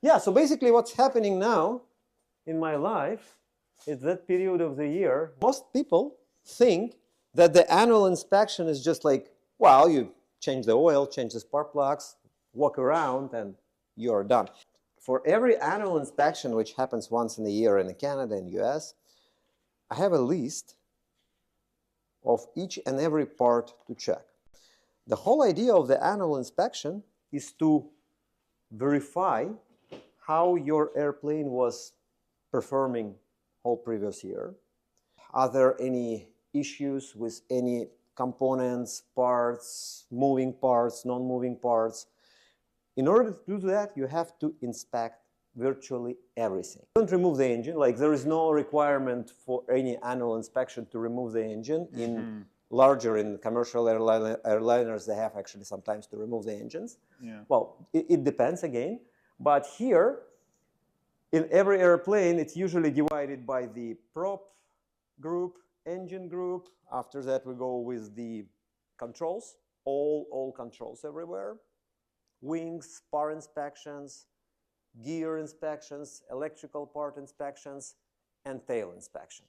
Yeah, so basically what's happening now in my life is that period of the year. Most people think that the annual inspection is just like, well, you change the oil, change the spark plugs, walk around, and you're done. For every annual inspection, which happens once in a year in Canada and US, I have a list of each and every part to check. The whole idea of the annual inspection is to verify how your airplane was performing whole previous year. Are there any issues with any components, parts, moving parts, non-moving parts? In order to do that, you have to inspect virtually everything. Don't remove the engine, like there is no requirement for any annual inspection to remove the engine. In larger, in commercial airliners, they have actually sometimes to remove the engines. Yeah. Well, it depends again, but here, in every airplane, it's usually divided by the prop group, engine group. After that, we go with the controls, all controls everywhere. Wings, spar inspections, gear inspections, electrical part inspections, and tail inspection.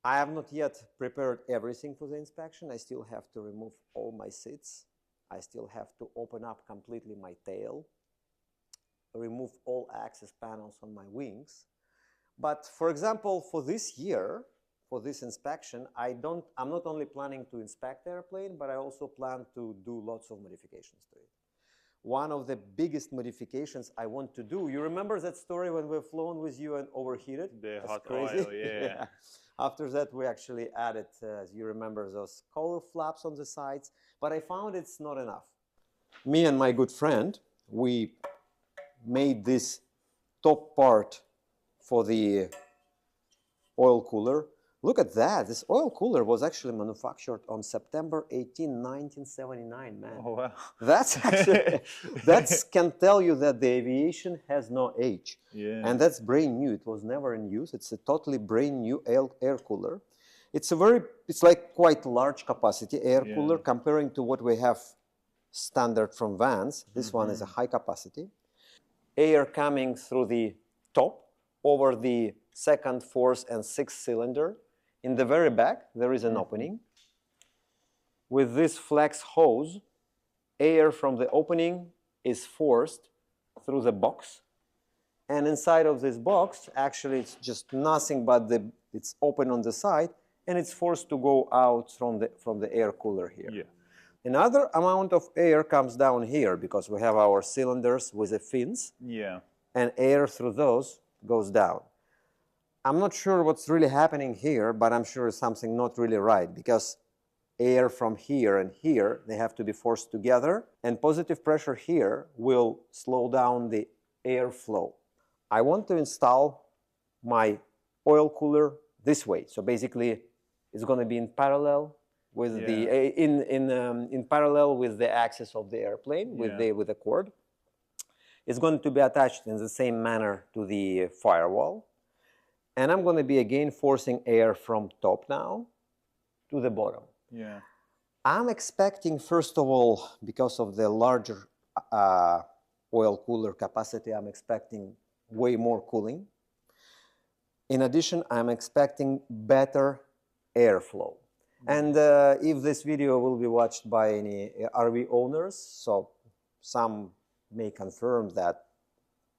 I have not yet prepared everything for the inspection. I still have to remove all my seats. I still have to open up completely my tail, remove all access panels on my wings. But for example, for this year, for this inspection, I'm not only planning to inspect the airplane, but I also plan to do lots of modifications to it. One of the biggest modifications I want to do, you remember that story when we've flown with you and overheated? The That's hot crazy. oil, yeah. After that, we actually added, as you remember, those color flaps on the sides, but I found it's not enough. Me and my good friend, we made this top part for the oil cooler. Look at that. This oil cooler was actually manufactured on September 18, 1979, man. Oh, wow. That's actually, that can tell you that the aviation has no age. Yeah. And that's brand new. It was never in use. It's a totally brand new air cooler. It's like quite large capacity air cooler comparing to what we have standard from Vans. This one is a high capacity. Air coming through the top over the second, fourth, and sixth cylinder. In the very back, there is an opening. With this flex hose, air from the opening is forced through the box. And inside of this box, actually, it's just nothing but it's open on the side, and it's forced to go out from the air cooler here. Yeah. Another amount of air comes down here because we have our cylinders with the fins. Yeah. And air through those goes down. I'm not sure what's really happening here, but I'm sure it's something not really right because air from here and here, they have to be forced together, and positive pressure here will slow down the airflow. I want to install my oil cooler this way. So basically, it's going to be in parallel with in parallel with the axis of the airplane with the cord. It's going to be attached in the same manner to the firewall. And I'm going to be again forcing air from top now to the bottom. Yeah. I'm expecting, first of all, because of the larger oil cooler capacity, I'm expecting way more cooling. In addition, I'm expecting better airflow. And if this video will be watched by any RV owners, so some may confirm that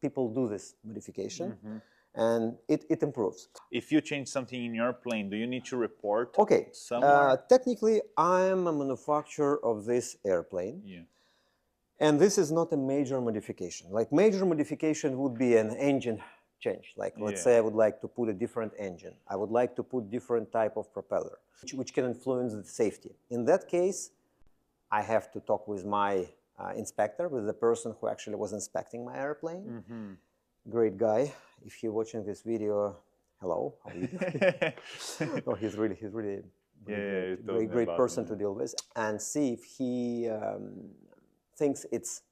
people do this modification. And it improves. If you change something in your plane, do you need to report Okay. somewhere? Technically, I'm a manufacturer of this airplane. Yeah. And this is not a major modification. Like major modification would be an engine change. Like let's say I would like to put a different engine. I would like to put different type of propeller, which can influence the safety. In that case, I have to talk with my inspector, with the person who actually was inspecting my airplane. Great guy. If you're watching this video, hello, how are you doing? No, he's really great person to deal with, and see if he thinks it's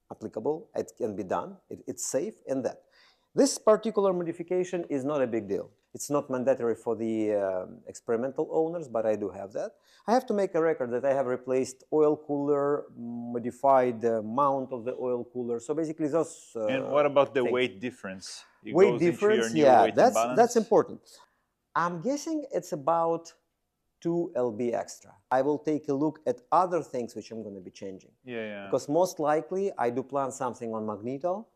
applicable, it can be done, it's safe, and that. This particular modification is not a big deal. It's not mandatory for the experimental owners, but I do have that. I have to make a record that I have replaced oil cooler, modified the mount of the oil cooler. So basically those And what about the things. weight difference? It Weight goes into your difference, new yeah, weight and balance? that's important. I'm guessing it's about 2 lb extra. I will take a look at other things which I'm going to be changing. Yeah. Because most likely I do plan something on magneto,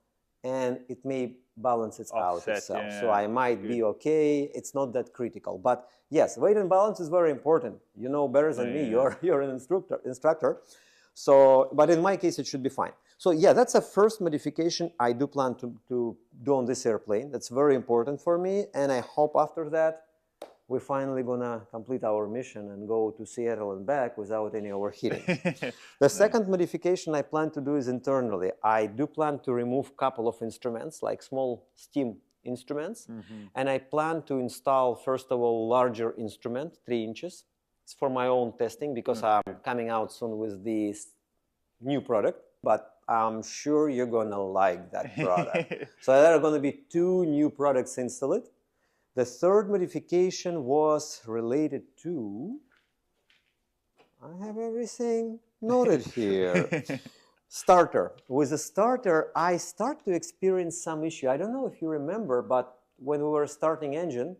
and it may balance it out itself. Yeah, so I might be okay. It's not that critical. But yes, weight and balance is very important. You know better than me. You're an instructor. So, but in my case, it should be fine. So yeah, that's a first modification I do plan to do on this airplane. That's very important for me. And I hope after that, we're finally gonna complete our mission and go to Seattle and back without any overheating. The second modification I plan to do is internally. I do plan to remove a couple of instruments, like small steam instruments. And I plan to install, first of all, larger instrument, 3 inches. It's for my own testing because I'm coming out soon with this new product. But I'm sure you're gonna like that product. So there are gonna be 2 new products installed. The third modification was related to, I have everything noted here. Starter. With the starter, I start to experience some issue. I don't know if you remember, but when we were starting engine,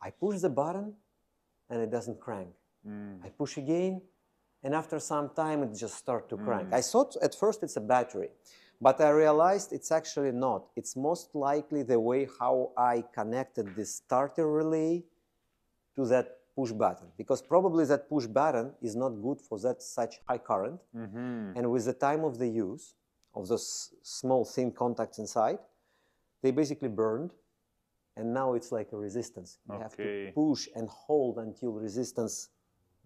I push the button and it doesn't crank. I push again, and after some time it just starts to crank. I thought at first it's a battery. But I realized it's actually not. It's most likely the way how I connected this starter relay to that push button. Because probably that push button is not good for that such high current. And with the time of the use of those small thin contacts inside, they basically burned. And now it's like a resistance. You have to push and hold until resistance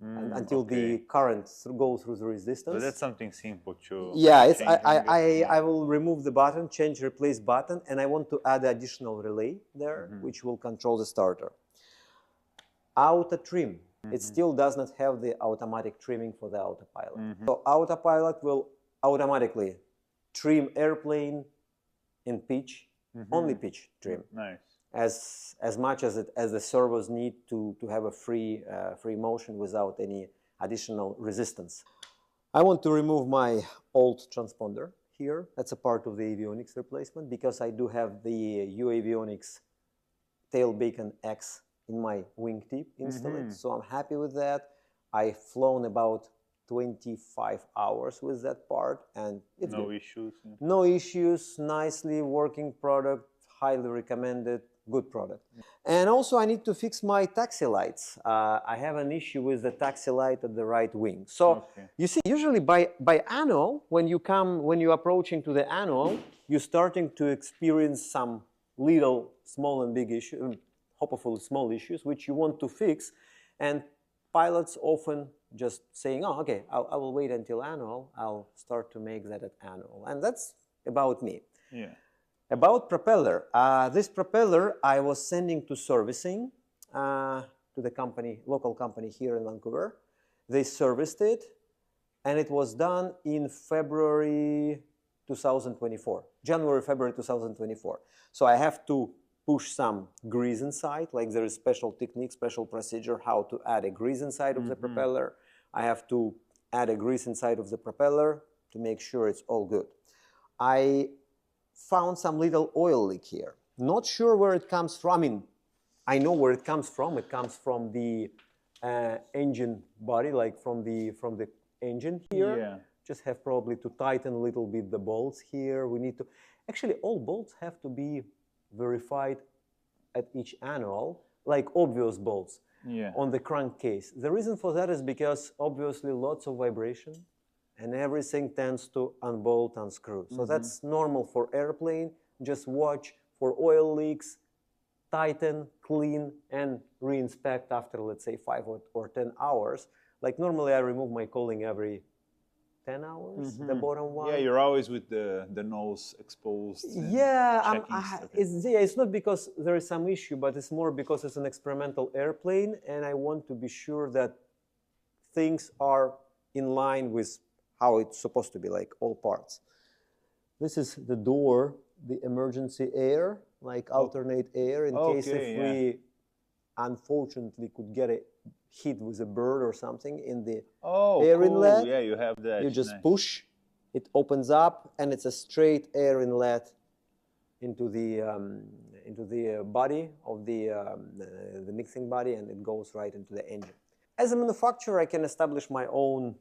until the current goes through the resistance. But that's something simple too. Yeah, it's, I will remove the button, change replace button, and I want to add additional relay there, which will control the starter. Auto trim. It still does not have the automatic trimming for the autopilot. So autopilot will automatically trim airplane in pitch, only pitch trim. Nice. As much as the servos need to have a free motion without any additional resistance. I want to remove my old transponder here. That's a part of the avionics replacement because I do have the UAvionics tail beacon X in my wingtip installed. So I'm happy with that. I've flown about 25 hours with that part, and it's no good. issues. No issues, nicely working product, highly recommended. Good product. And also I need to fix my taxi lights. I have an issue with the taxi light at the right wing. So you see, usually by annual, when you're approaching to the annual, you're starting to experience some little small and big issues, hopefully small issues, which you want to fix. And pilots often just saying, oh, okay, I will wait until annual. I'll start to make that at annual. And that's about me. Yeah. About propeller, this propeller I was sending to servicing to the company, local company here in Vancouver. They serviced it, and it was done in February 2024, January, February 2024. So I have to push some grease inside, like there is special technique, special procedure how to add a grease inside of the propeller. I have to add a grease inside of the propeller to make sure it's all good. I found some little oil leak here. Not sure where it comes from. I mean, I know where it comes from. It comes from the engine body, like from the engine here. Yeah. Just have probably to tighten a little bit the bolts here. We need to, actually all bolts have to be verified at each annual, like obvious bolts on the crankcase. The reason for that is because obviously lots of vibration, and everything tends to unbolt, unscrew. So that's normal for airplane. Just watch for oil leaks, tighten, clean, and re-inspect after, let's say, 5 or 10 hours. Like normally I remove my cooling every 10 hours, the bottom one. Yeah, you're always with the nose exposed. Yeah, it's not because there is some issue, but it's more because it's an experimental airplane, and I want to be sure that things are in line with how it's supposed to be, like all parts. This is the door the emergency air, like alternate air, in case if we unfortunately could get a hit with a bird or something in the air inlet. Yeah, you have that. You just push, it opens up, and it's a straight air inlet into the body of the mixing body, and it goes right into the engine. As a manufacturer, I can establish my own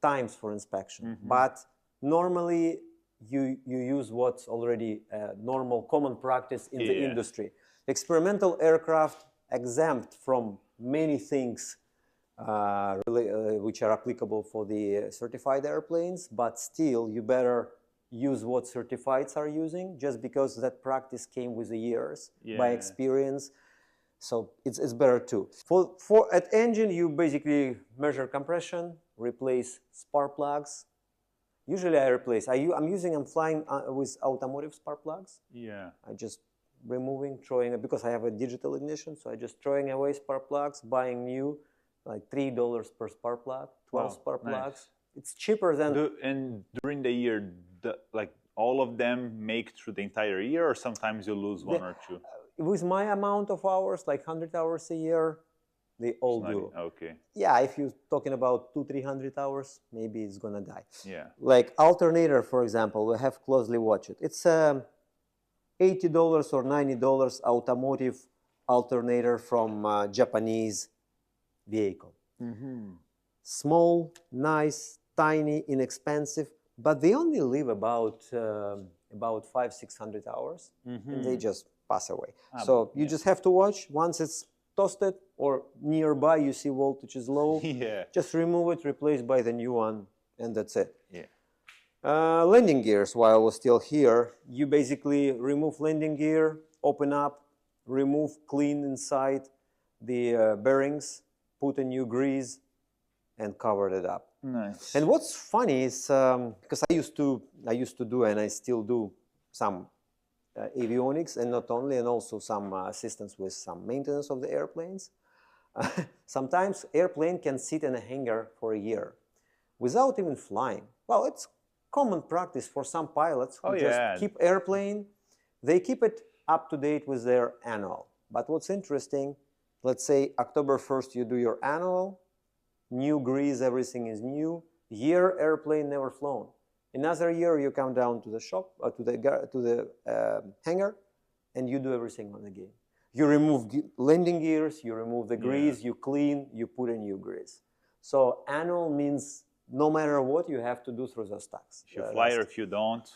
times for inspection, but normally you use what's already normal, common practice in the industry. Experimental aircraft exempt from many things which are applicable for the certified airplanes, but still you better use what certifieds are using, just because that practice came with the years by experience. So it's better too. For at engine, you basically measure compression, replace spark plugs. Usually I replace. I'm flying with automotive spark plugs. Yeah. I just removing, throwing it, because I have a digital ignition, so I just throwing away spark plugs, buying new, like $3 per spark plug, 12 spark plugs. It's cheaper than. And during the year, like all of them make through the entire year, or sometimes you lose one or two? With my amount of hours, like 100 hours a year, they all do. Okay. Yeah, if you're talking about 200-300 hours, maybe it's gonna die. Yeah. Like Alternator, for example, we have closely watched it. It's $80 or $90 automotive alternator from Japanese vehicle. Small, nice, tiny, inexpensive, but they only live about 500-600 hours, and they just pass away. So you just have to watch. Once it's toasted or nearby, you see voltage is low. Just remove it, replace by the new one, and that's it. Landing gears, while we're still here, you basically remove landing gear, open up, remove, clean inside the bearings, put a new grease, and cover it up. Nice. And what's funny is, because I used to do, and I still do, some avionics, and not only, and also some assistance with some maintenance of the airplanes. Sometimes airplane can sit in a hangar for a year without even flying. Well, it's common practice for some pilots who just keep airplane. They keep it up to date with their annual. But what's interesting, let's say October 1st you do your annual, new grease, everything is new. Year airplane never flown. Another year you come down to the shop, to the hangar, and you do everything on again. You remove landing gears, you remove the grease, you clean, you put a new grease. So annual means no matter what, you have to do through those stacks. If you fly or if you don't,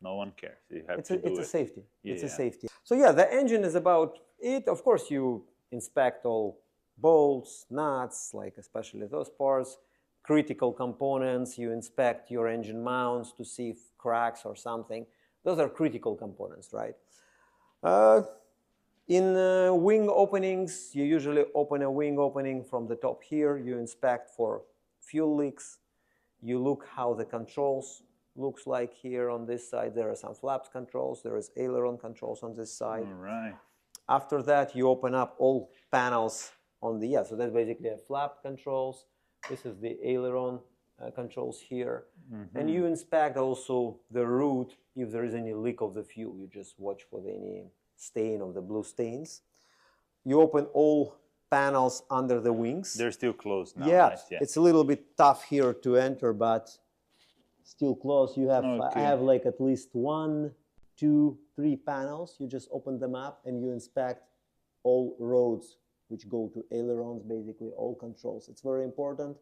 no one cares. You have to do it's a safety. It's a Yeah. safety. So yeah, the engine is about it. Of course, you inspect all bolts, nuts, like especially those parts, critical components. You inspect your engine mounts to see if cracks or something. Those are critical components, right? In wing openings, you usually open a wing opening from the top here. You inspect for fuel leaks. You look how the controls looks like here on this side. There are some flaps controls. There is aileron controls on this side. All right. After that, you open up all panels on the, so that's basically a flap controls. This is the aileron controls here. And you inspect also the route if there is any leak of the fuel. You just watch for any stain of the blue stains. You open all panels under the wings. They're still closed now. Yeah, Nice, it's a little bit tough here to enter, but still closed. You have, I have like at least 1, 2, 3 panels. You just open them up and you inspect all roads which go to ailerons, basically all controls. It's very important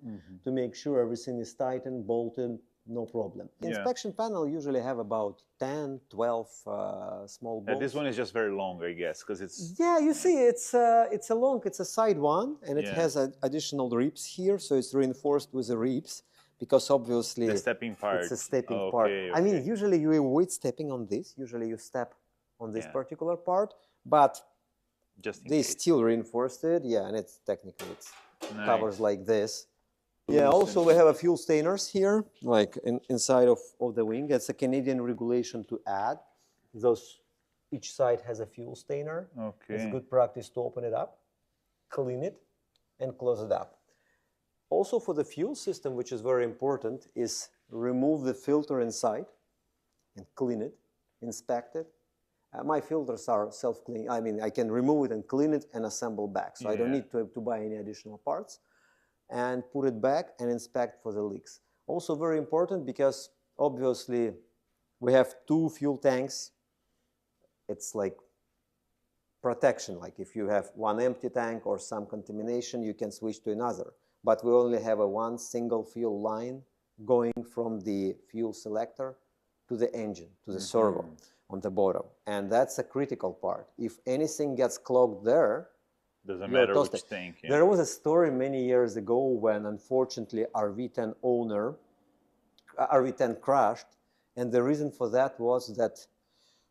to make sure everything is tightened, bolted, no problem. The inspection panel usually have about 10, 12 small bolts. This one is just very long, I guess, because it's... Yeah, you see, it's a side one, and it has additional ribs here, so it's reinforced with the ribs, because obviously the stepping part. It's a stepping part. I mean, usually you avoid stepping on this. Usually you step on this particular part, but just they still reinforced it. Yeah, and it's technically covers like this. Yeah, also we have a fuel stainers here, like inside of the wing. It's a Canadian regulation to add. Each side has a fuel stainer. It's good practice to open it up, clean it, and close it up. Also for the fuel system, which is very important, is remove the filter inside and clean it. inspect it. My filters are self-clean. I mean, I can remove it and clean it and assemble back. So I don't need to buy any additional parts, and put it back and inspect for the leaks. Also very important because obviously we have 2 fuel tanks. It's like protection. Like if you have one empty tank or some contamination, you can switch to another. But we only have one single fuel line going from the fuel selector to the engine, to the servo on the bottom. And that's a critical part. If anything gets clogged there, doesn't matter which tank. Yeah. There was a story many years ago when unfortunately RV10 crashed. And the reason for that was that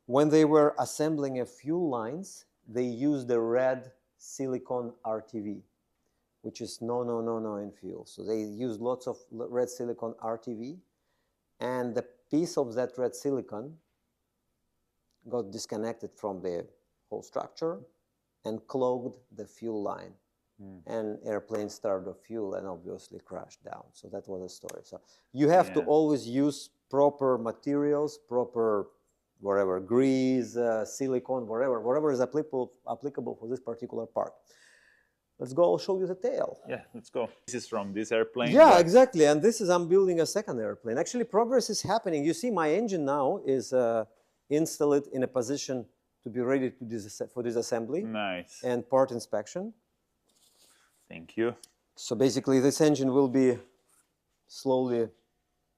when they were assembling a fuel lines, they used a red silicon RTV, which is no in fuel. So they used lots of red silicon RTV, and the piece of that red silicon got disconnected from the whole structure and clogged the fuel line. And airplane starved of fuel and obviously crashed down. So that was the story. So you have to always use proper materials, proper whatever, grease, silicone, whatever is applicable for this particular part. Let's go, I'll show you the tail. Yeah, let's go. This is from this airplane. Yeah, exactly. And this is, I'm building a second airplane. Actually, progress is happening. You see, my engine now is installed in a position to be ready to for disassembly. Nice. And part inspection. Thank you. So basically, this engine will be slowly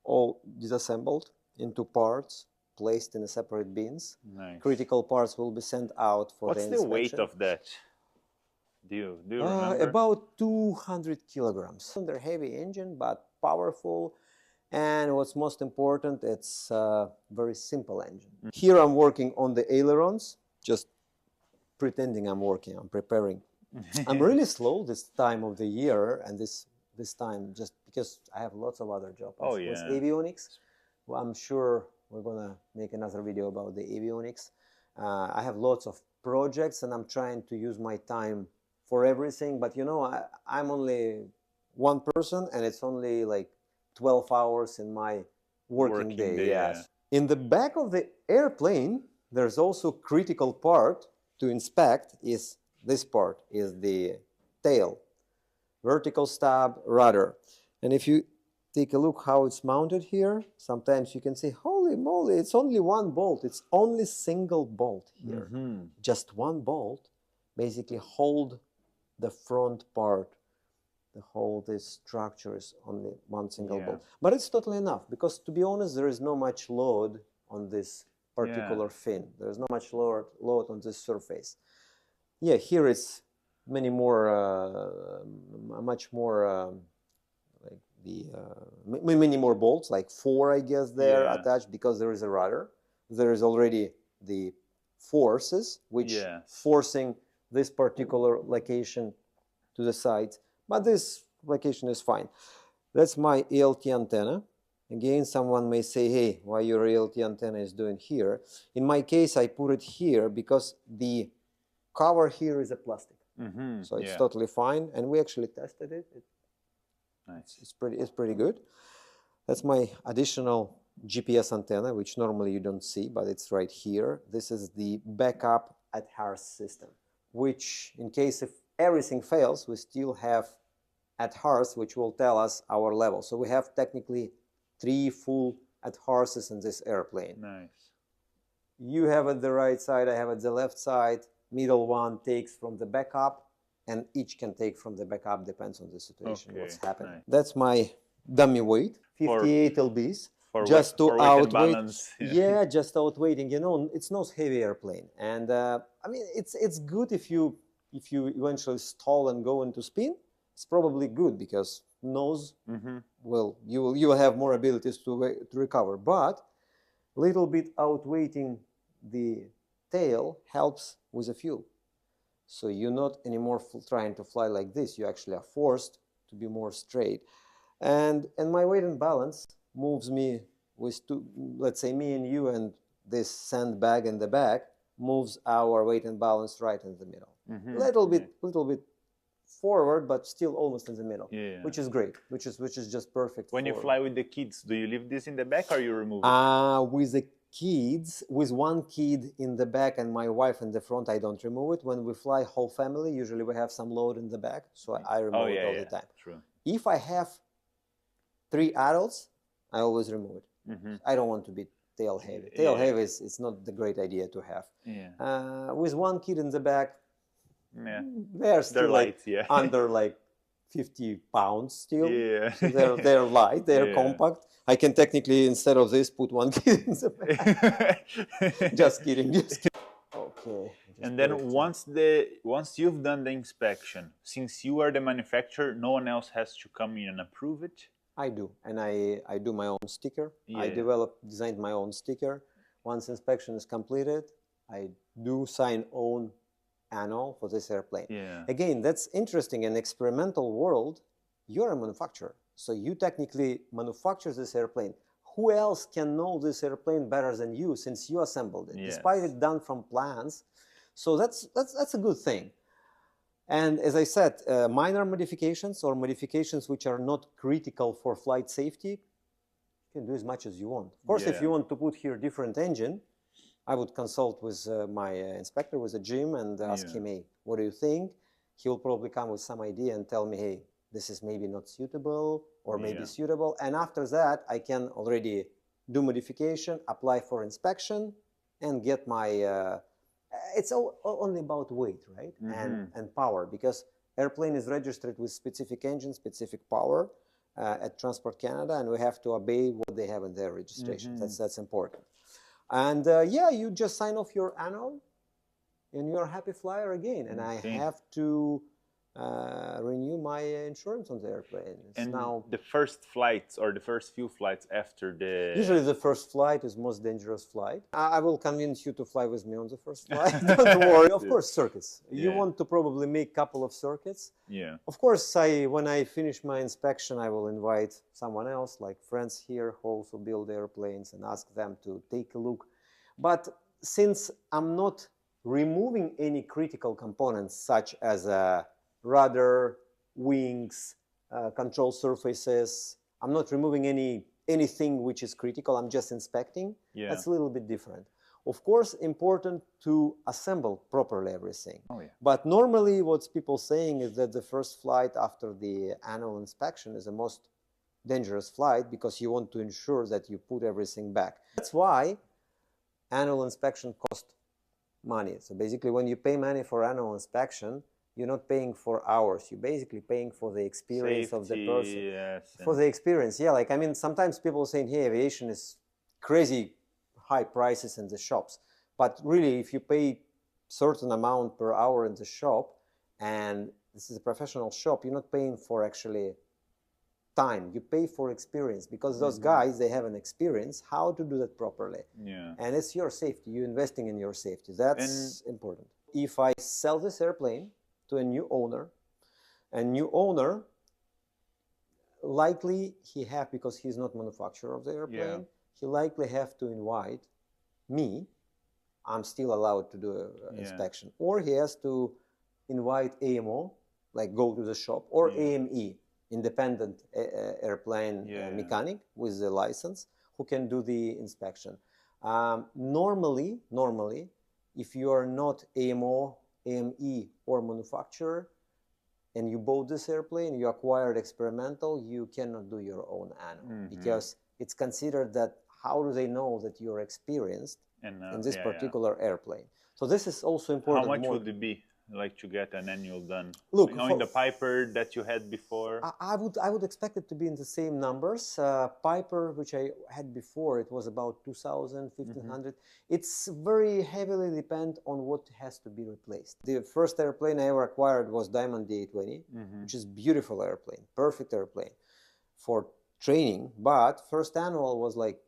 all disassembled into parts, placed in separate bins. Nice. Critical parts will be sent out for the inspection. What's the weight of that? Do you remember? About 200 kilograms. They're heavy engine, but powerful. And what's most important, it's a very simple engine. Here I'm working on the ailerons, just pretending I'm working, I'm preparing. I'm really slow this time of the year, and this time just because I have lots of other jobs. With avionics. Well, I'm sure we're gonna make another video about the avionics. I have lots of projects, and I'm trying to use my time for everything. But you know, I'm only one person, and it's only like 12 hours in my working day. Yes. In the back of the airplane, there's also critical part to inspect. Is this part is the tail, vertical stab, rudder. And if you take a look how it's mounted here, sometimes you can say, holy moly, it's only one bolt. It's only single bolt here. Just one bolt basically hold the front part. The whole this structure is only one single bolt. But it's totally enough, because to be honest, there is not much load on this particular fin. There is not much load on this surface. Yeah, here it's many more, much more, like the many more bolts, like 4, I guess, there attached, because there is a rudder. There is already the forces which forcing this particular location to the side. But this location is fine. That's my ELT antenna. Again, someone may say, hey, why your ELT antenna is doing here? In my case, I put it here because the cover here is a plastic. So it's totally fine. And we actually tested it. Nice. It's pretty good. That's my additional GPS antenna, which normally you don't see, but it's right here. This is the backup ADHARS system, which in case if everything fails, we still have ADHARS, which will tell us our level. So we have technically 3 full ADHARSes in this airplane. Nice. You have at the right side, I have at the left side. Middle one takes from the backup, and each can take from the backup, depends on the situation, what's happening. Nice. That's my dummy weight, 58 lbs. Just to outweigh, just outweighting. You know, it's not heavy airplane, and I mean, it's good if you eventually stall and go into spin. It's probably good because nose will you will have more abilities to recover. But little bit outweighting the tail helps with the fuel. So you're not anymore trying to fly like this. You actually are forced to be more straight. And my weight and balance moves me with two, let's say me and you, and this sandbag in the back moves our weight and balance right in the middle. Little bit forward, but still almost in the middle, which is great, which is just perfect. When you fly with the kids, do you leave this in the back or you remove it? With the kids, with one kid in the back and my wife in the front, I don't remove it. When we fly whole family, usually we have some load in the back, so I remove it all the time. True. If I have 3 adults, I always remove it. I don't want to be tail heavy. Tail heavy is not the great idea to have. With one kid in the back, they're still light, under like 50 pounds still. So they're light, they're compact. I can technically, instead of this, put one kid in the back. Just kidding. Okay. And then once you've done the inspection, since you are the manufacturer, no one else has to come in and approve it? I do, and I do my own sticker. I designed my own sticker. Once inspection is completed, I do sign own annual for this airplane. Again, that's interesting. In experimental world, you're a manufacturer, so you technically manufacture this airplane. Who else can know this airplane better than you, since you assembled it, despite it done from plans? So that's a good thing. And as I said, minor modifications or modifications which are not critical for flight safety, you can do as much as you want. Of course, if you want to put here different engine, I would consult with my inspector, with Jim, and ask him, hey, what do you think? He will probably come with some idea and tell me, hey, this is maybe not suitable or maybe suitable. And after that, I can already do modification, apply for inspection, and get my... it's only about weight, right? And power, because airplane is registered with specific engine, specific power at Transport Canada, and we have to obey what they have in their registration. That's important. And you just sign off your annual, and you're a happy flyer again. And I have to renew my insurance on the airplane. And now the first flights or the first few flights after the... Usually the first flight is most dangerous flight. I will convince you to fly with me on the first flight. Don't worry. Of course, circuits. You want to probably make a couple of circuits. Of course, when I finish my inspection, I will invite someone else, like friends here who also build airplanes, and ask them to take a look. But since I'm not removing any critical components, such as a rudder, wings, control surfaces, I'm not removing anything which is critical, I'm just inspecting. That's a little bit different. Of course, important to assemble properly everything. But normally what people saying is that the first flight after the annual inspection is the most dangerous flight, because you want to ensure that you put everything back. That's why annual inspection costs money. So basically, when you pay money for annual inspection, you're not paying for hours. You're basically paying for the experience of the person. For the experience, like, I mean, sometimes people saying, hey, aviation is crazy high prices in the shops. But really, if you pay certain amount per hour in the shop, and this is a professional shop, you're not paying for actually time. You pay for experience, because those guys, they have an experience how to do that properly. And it's your safety. You're investing in your safety. That's important. If I sell this airplane to a new owner, likely because he's not manufacturer of the airplane, he likely have to invite me. I'm still allowed to do an inspection. Or he has to invite AMO, like go to the shop, or AME, independent airplane mechanic with the license, who can do the inspection. Normally, if you are not AMO, AME, or manufacturer, and you bought this airplane, you acquired experimental, you cannot do your own annual, because it's considered that how do they know that you're experienced in this particular airplane? So this is also important. How much would it be, like, to get an annual done? Look, in the Piper that you had before? I would expect it to be in the same numbers. Piper, which I had before, it was about 2,000, 1,500. It's very heavily depend on what has to be replaced. The first airplane I ever acquired was Diamond D820, which is beautiful airplane, perfect airplane for training. But first annual was like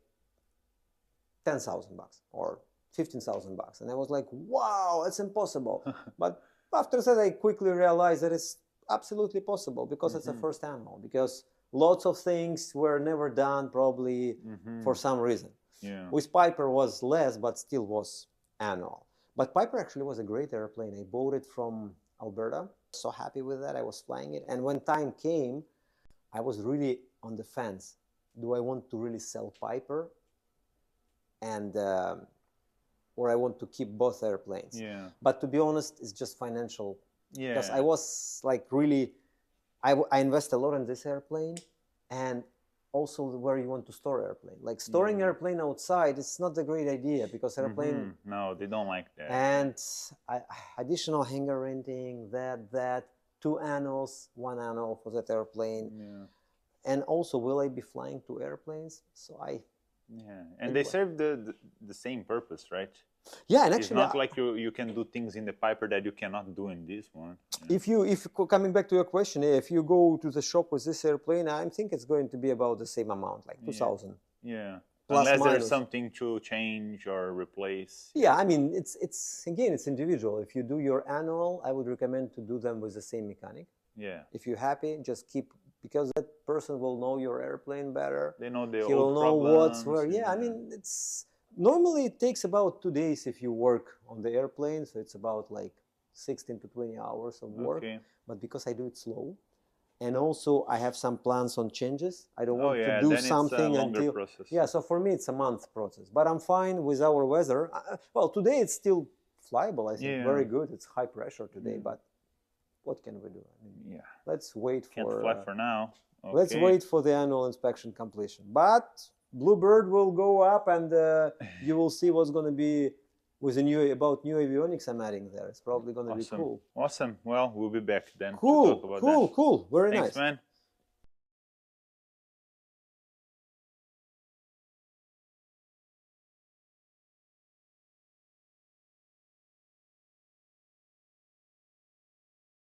$10,000 or $15,000, and I was like, wow, it's impossible. But after that, I quickly realized that it's absolutely possible, because it's a first annual, because lots of things were never done, probably for some reason. With Piper was less, but still was annual. But Piper actually was a great airplane. I bought it from Alberta. So happy with that. I was flying it. And when time came, I was really on the fence. Do I want to really sell Piper and or I want to keep both airplanes. Yeah. But to be honest, it's just financial. Yeah. Because I was like really, I invest a lot in this airplane, and also where you want to store airplane. Like storing airplane outside, it's not a great idea because airplane. No, they don't like that. And additional hangar renting, that 2 annuals, 1 annual for that airplane. Yeah. And also, will I be flying 2 airplanes? So and they serve the same purpose, right? Yeah, and It's actually, not like you can do things in the Piper that you cannot do in this one. if coming back to your question, if you go to the shop with this airplane, I think it's going to be about the same amount, like 2,000. Yeah. Plus Unless minus. there's something to change or replace. Yeah, I mean, it's again, it's individual. If you do your annual, I would recommend to do them with the same mechanic. Yeah. If you're happy, just keep, because that person will know your airplane better. They know the He will old know what's problems. where. Yeah, I mean, it's normally it takes about 2 days if you work on the airplane, so it's about like 16 to 20 hours of work. Okay. But because I do it slow, and also I have some plans on changes, I don't want to do then something it's a longer until process. yeah. So for me, it's a month process. But I'm fine with our weather. Well, today it's still flyable. I think very good. It's high pressure today, but what can we do? I mean, let's wait Can't for. fly for now. Okay. Let's wait for the annual inspection completion. But Bluebird will go up, and you will see what's going to be with the new avionics I'm adding there. It's probably going to be cool. Awesome. Well, we'll be back then. Cool. To talk about that. Cool. Very Thanks, nice. man.